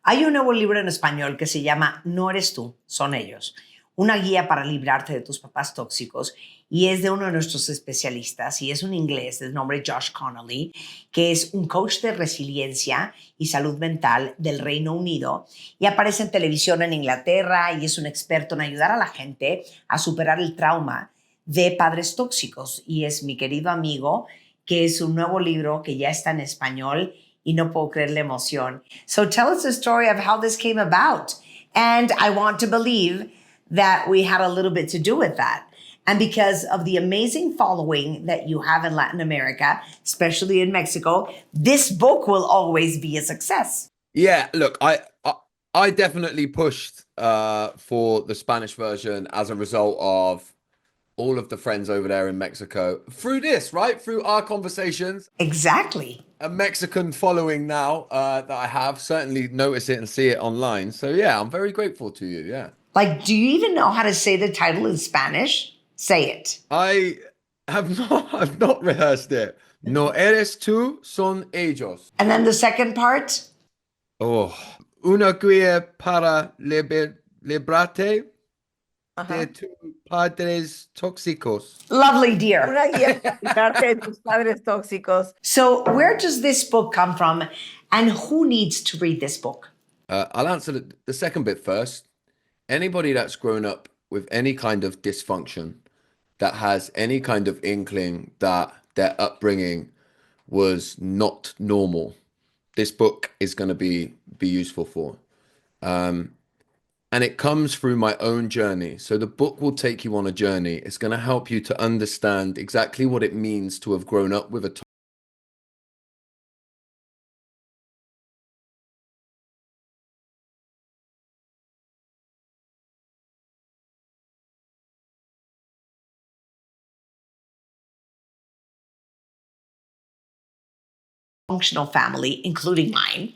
Hay un nuevo libro en español que se llama No eres tú, son ellos. Una guía para librarte de tus papás tóxicos, y es de uno de nuestros especialistas y es un inglés de nombre Josh Connelly, que es un coach de resiliencia y salud mental del Reino Unido y aparece en televisión en Inglaterra y es un experto en ayudar a la gente a superar el trauma de padres tóxicos, y es mi querido amigo, que es un nuevo libro que ya está en español y no puedo creer la emoción. So tell us the story of how this came about. And I want to believe that we had a little bit to do with that. And because of the amazing following that you have in Latin America, especially in Mexico, this book will always be a success. Yeah, look, I definitely pushed for the Spanish version as a result of all of the friends over there in Mexico through this, right? Through our conversations. Exactly. A Mexican following now that I have certainly notice it and see it online. So yeah, I'm very grateful to you. Yeah. Like, do you even know how to say the title in Spanish? Say it. I I've not rehearsed it. No eres tú, son ellos. And then the second part? Oh, una guía para librarte de tus padres tóxicos. Lovely, dear. Una guía para librarte de tus padres tóxicos. So where does this book come from, and who needs to read this book? I'll answer the second bit first. Anybody that's grown up with any kind of dysfunction, that has any kind of inkling that their upbringing was not normal, this book is going to be useful for. And it comes through my own journey. So the book will take you on a journey. It's going to help you to understand exactly what it means to have grown up with a Functional family, including mine.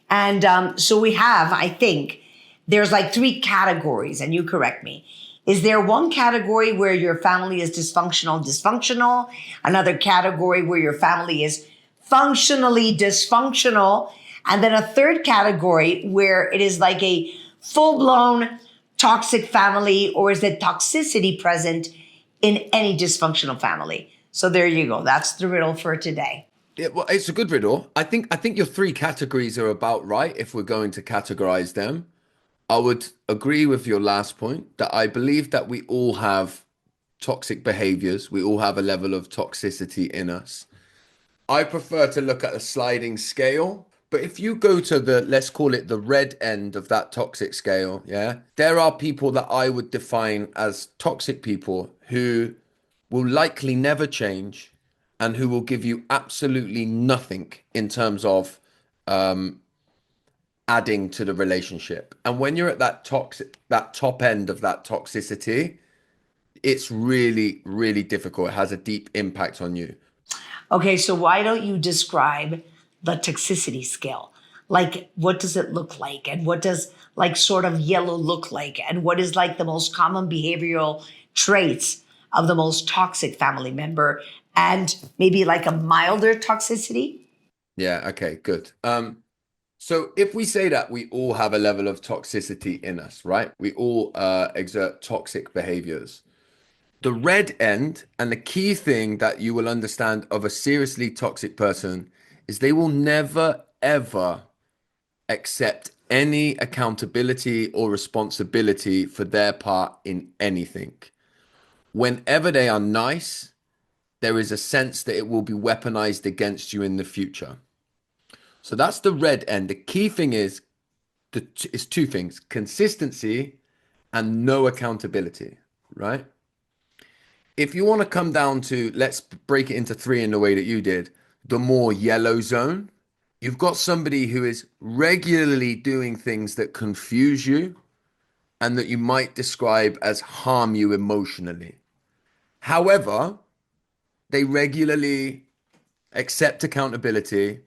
And so we have, I think, there's like three categories, and you correct me. Is there one category where your family is dysfunctional, another category where your family is functionally dysfunctional, and then a third category where it is like a full-blown toxic family, or is there toxicity present in any dysfunctional family? So there you go. That's the riddle for today. Yeah, well, it's a good riddle. I think your three categories are about right if we're going to categorize them. I would agree with your last point that I believe that we all have toxic behaviors. We all have a level of toxicity in us. I prefer to look at a sliding scale, but if you go to the, let's call it the red end of that toxic scale, yeah, there are people that I would define as toxic people who will likely never change and who will give you absolutely nothing in terms of adding to the relationship. And when you're at that top end of that toxicity, it's really, really difficult. It has a deep impact on you. Okay, so why don't you describe the toxicity scale? Like, what does it look like? And what does like sort of yellow look like? And what is like the most common behavioral traits of the most toxic family member? And maybe like a milder toxicity? Yeah, okay, good. So if we say that we all have a level of toxicity in us, right? We all exert toxic behaviors. The red end, and the key thing that you will understand of a seriously toxic person, is they will never, ever accept any accountability or responsibility for their part in anything. Whenever they are nice, there is a sense that it will be weaponized against you in the future. So that's the red end. The key thing is two things: consistency and no accountability, right? If you want to come down to, let's break it into three in the way that you did, the more yellow zone, you've got somebody who is regularly doing things that confuse you and that you might describe as harm you emotionally. However, they regularly accept accountability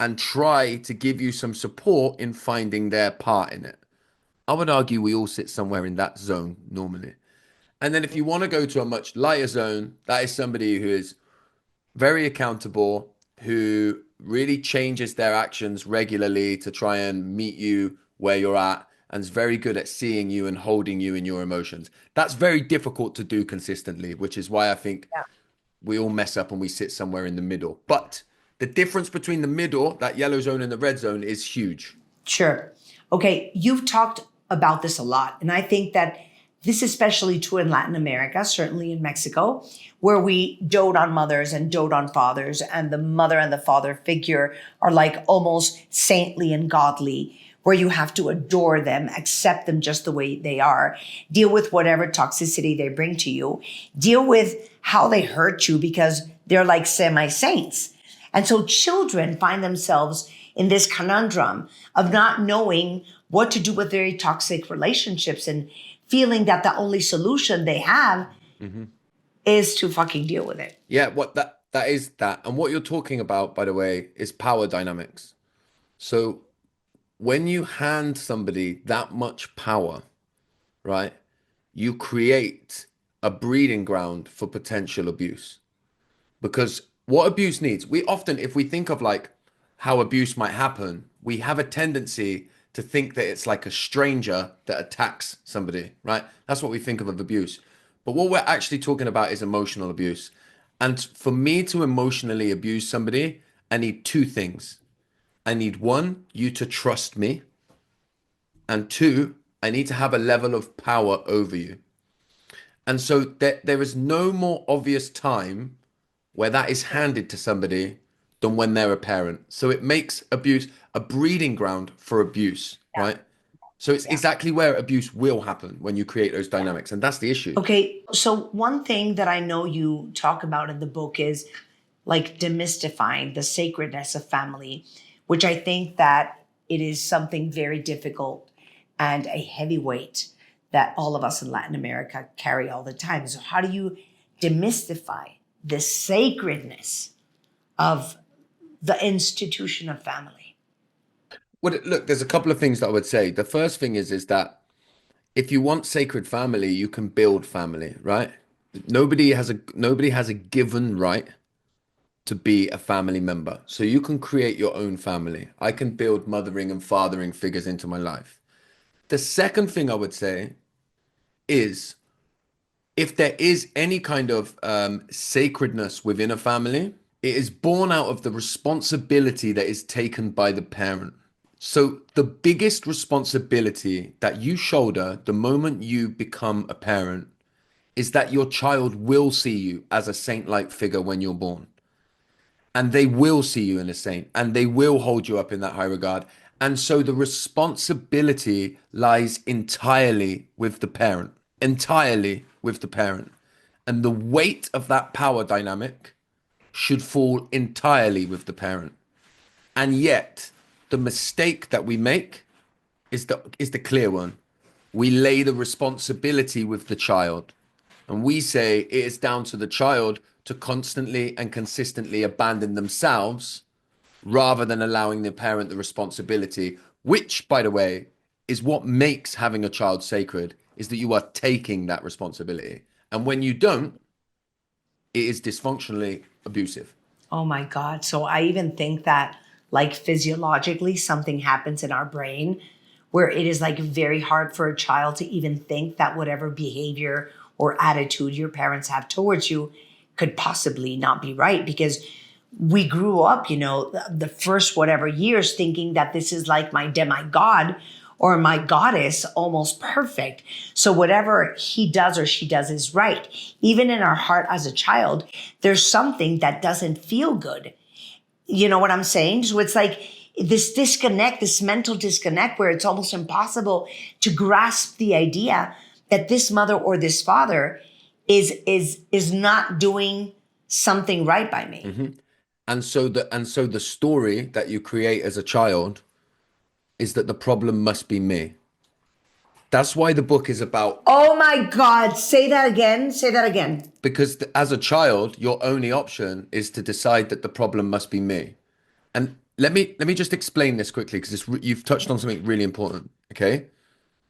and try to give you some support in finding their part in it. I would argue we all sit somewhere in that zone normally. And then if you want to go to a much lighter zone, that is somebody who is very accountable, who really changes their actions regularly to try and meet you where you're at, and is very good at seeing you and holding you in your emotions. That's very difficult to do consistently, which is why I think we all mess up and we sit somewhere in the middle. But the difference between the middle, that yellow zone, and the red zone is huge. Sure. Okay, you've talked about this a lot, and I think that this is especially true in Latin America, certainly in Mexico, where we dote on mothers and dote on fathers, and the mother and the father figure are like almost saintly and godly, where you have to adore them, accept them just the way they are, deal with whatever toxicity they bring to you, deal with how they hurt you because they're like semi-saints. And so children find themselves in this conundrum of not knowing what to do with very toxic relationships and feeling that the only solution they have is to fucking deal with it. Yeah, what that is that. And what you're talking about, by the way, is power dynamics. So when you hand somebody that much power, right, you create a breeding ground for potential abuse. Because what abuse needs, we often, if we think of like how abuse might happen, we have a tendency to think that it's like a stranger that attacks somebody, right? That's what we think of abuse. But what we're actually talking about is emotional abuse. And for me to emotionally abuse somebody, I need two things. I need one, you to trust me. And two, I need to have a level of power over you. And so there is no more obvious time where that is handed to somebody than when they're a parent. So it makes abuse a breeding ground for abuse, right? So it's exactly where abuse will happen when you create those dynamics. And that's the issue. Okay, so one thing that I know you talk about in the book is like demystifying the sacredness of family, which I think that it is something very difficult and a heavy weight that all of us in Latin America carry all the time. So how do you demystify the sacredness of the institution of family? Well, look, there's a couple of things that I would say. The first thing is that if you want sacred family, you can build family, right? Nobody has a given right to be a family member. So you can create your own family. I can build mothering and fathering figures into my life. The second thing I would say is if there is any kind of sacredness within a family, it is born out of the responsibility that is taken by the parent. So the biggest responsibility that you shoulder the moment you become a parent is that your child will see you as a saint-like figure when you're born. And they will see you in a saint, and they will hold you up in that high regard. And so the responsibility lies entirely with the parent, entirely with the parent. And the weight of that power dynamic should fall entirely with the parent. And yet, the mistake that we make is the clear one. We lay the responsibility with the child. And we say it is down to the child to constantly and consistently abandon themselves rather than allowing the parent the responsibility, which, by the way, is what makes having a child sacred, is that you are taking that responsibility. And when you don't, it is dysfunctionally abusive. Oh my God. So I even think that like physiologically something happens in our brain where it is like very hard for a child to even think that whatever behavior or attitude your parents have towards you could possibly not be right, because we grew up, you know, the first whatever years thinking that this is like my demigod or my goddess, almost perfect. So whatever he does or she does is right. Even in our heart as a child, there's something that doesn't feel good. You know what I'm saying? So it's like this disconnect, this mental disconnect where it's almost impossible to grasp the idea that this mother or this father is not doing something right by me. Mm-hmm. And so the story that you create as a child is that the problem must be me. That's why the book is about. Oh my God, say that again. Say that again. Because as a child, your only option is to decide that the problem must be me. And let me just explain this quickly, because you've touched on something really important. Okay,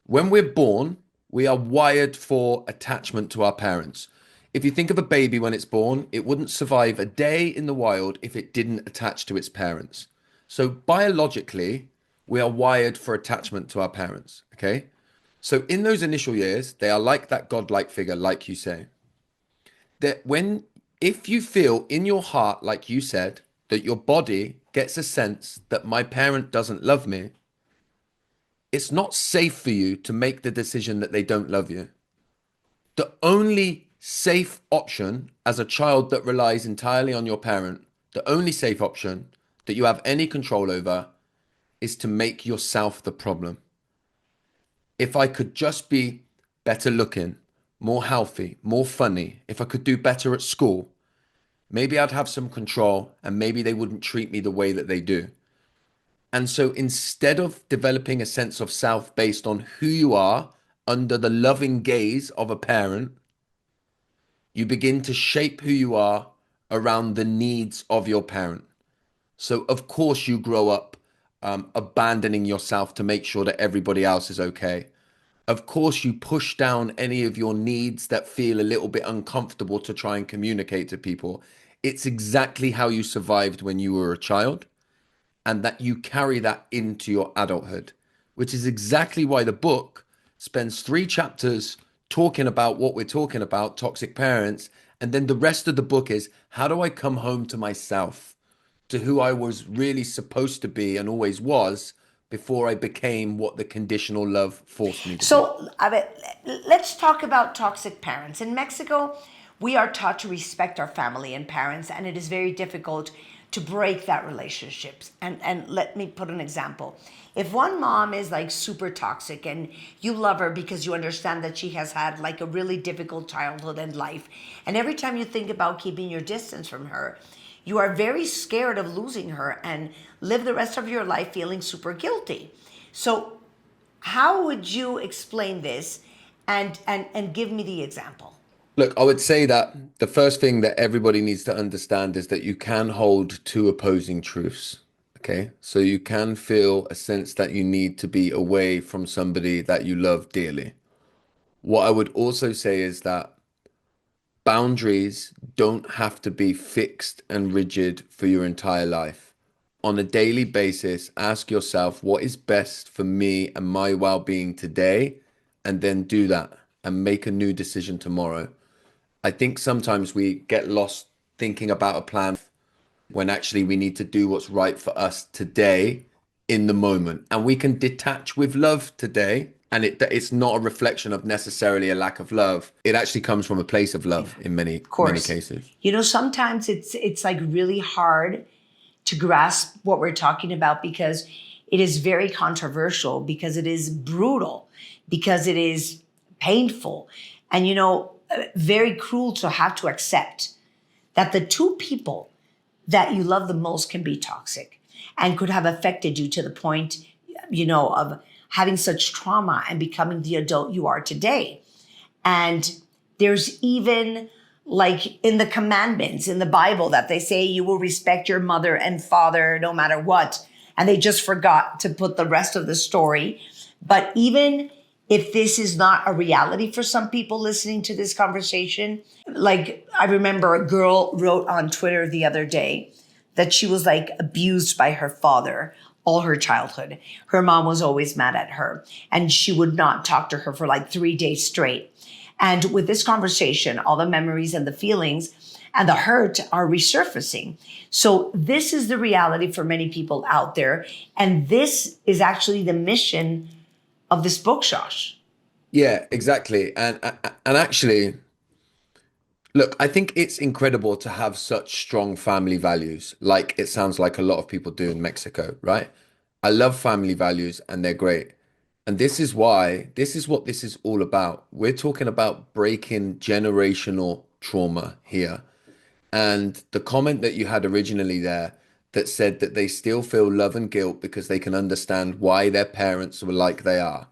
when we're born, we are wired for attachment to our parents. If you think of a baby when it's born, it wouldn't survive a day in the wild if it didn't attach to its parents. So biologically, we are wired for attachment to our parents, okay? So in those initial years, they are like that godlike figure, like you say. That when, if you feel in your heart, like you said, that your body gets a sense that my parent doesn't love me, it's not safe for you to make the decision that they don't love you. The only safe option as a child that relies entirely on your parent, the only safe option that you have any control over is to make yourself the problem. If I could just be better looking, more healthy, more funny, if I could do better at school, maybe I'd have some control and maybe they wouldn't treat me the way that they do. And so instead of developing a sense of self based on who you are under the loving gaze of a parent, you begin to shape who you are around the needs of your parent. So of course you grow up abandoning yourself to make sure that everybody else is okay. Of course you push down any of your needs that feel a little bit uncomfortable to try and communicate to people. It's exactly how you survived when you were a child, and that you carry that into your adulthood, which is exactly why the book spends 3 chapters talking about what we're talking about, toxic parents. And then the rest of the book is, how do I come home to myself, to who I was really supposed to be and always was before I became what the conditional love forced me to be. So, let's talk about toxic parents. In Mexico, we are taught to respect our family and parents, and it is very difficult to break that relationships. And let me put an example. If one mom is like super toxic and you love her because you understand that she has had like a really difficult childhood and life, and every time you think about keeping your distance from her, you are very scared of losing her and live the rest of your life feeling super guilty. So how would you explain this and give me the example? Look, I would say that the first thing that everybody needs to understand is that you can hold 2 opposing truths. Okay. So you can feel a sense that you need to be away from somebody that you love dearly. What I would also say is that boundaries don't have to be fixed and rigid for your entire life. On a daily basis, ask yourself what is best for me and my well-being today, and then do that and make a new decision tomorrow. I think sometimes we get lost thinking about a plan when actually we need to do what's right for us today in the moment. And we can detach with love today. And it's not a reflection of necessarily a lack of love. It actually comes from a place of love in many cases. You know, sometimes it's like really hard to grasp what we're talking about because it is very controversial, because it is brutal, because it is painful. And, you know, very cruel to have to accept that the 2 people that you love the most can be toxic and could have affected you to the point, you know, of having such trauma and becoming the adult you are today. And there's even like in the commandments in the Bible that they say you will respect your mother and father no matter what. And they just forgot to put the rest of the story. But even if this is not a reality for some people listening to this conversation, like I remember a girl wrote on Twitter the other day that she was like abused by her father all her childhood. Her mom was always mad at her and she would not talk to her for like 3 days straight. And with this conversation, all the memories and the feelings and the hurt are resurfacing. So this is the reality for many people out there. And this is actually the mission of this book, Josh. Yeah, exactly. And actually, look, I think it's incredible to have such strong family values, like it sounds like a lot of people do in Mexico, right? I love family values and they're great. And this is why, this is what this is all about. We're talking about breaking generational trauma here. And the comment that you had originally there that said that they still feel love and guilt because they can understand why their parents were like they are.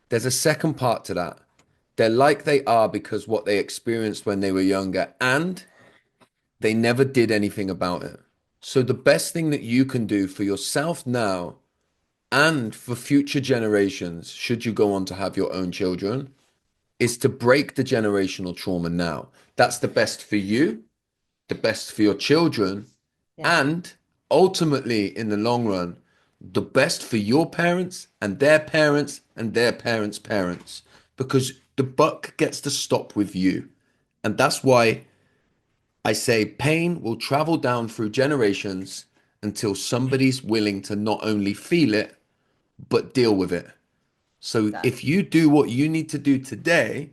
There's a second part to that. They're like they are because what they experienced when they were younger, and they never did anything about it. So the best thing that you can do for yourself now and for future generations, should you go on to have your own children, is to break the generational trauma now. That's the best for you, the best for your children, and ultimately, in the long run, the best for your parents and their parents and their parents' parents, because the buck gets to stop with you. And that's why I say pain will travel down through generations until somebody's willing to not only feel it, but deal with it. So if you do what you need to do today,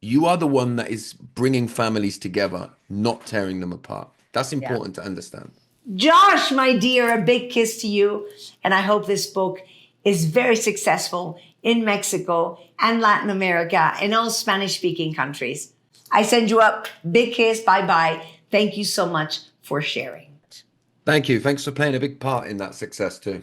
you are the one that is bringing families together, not tearing them apart. That's important to understand. Josh, my dear, a big kiss to you. And I hope this book is very successful in Mexico and Latin America and all Spanish-speaking countries. I send you a big kiss. Bye-bye. Thank you so much for sharing. Thank you. Thanks for playing a big part in that success too.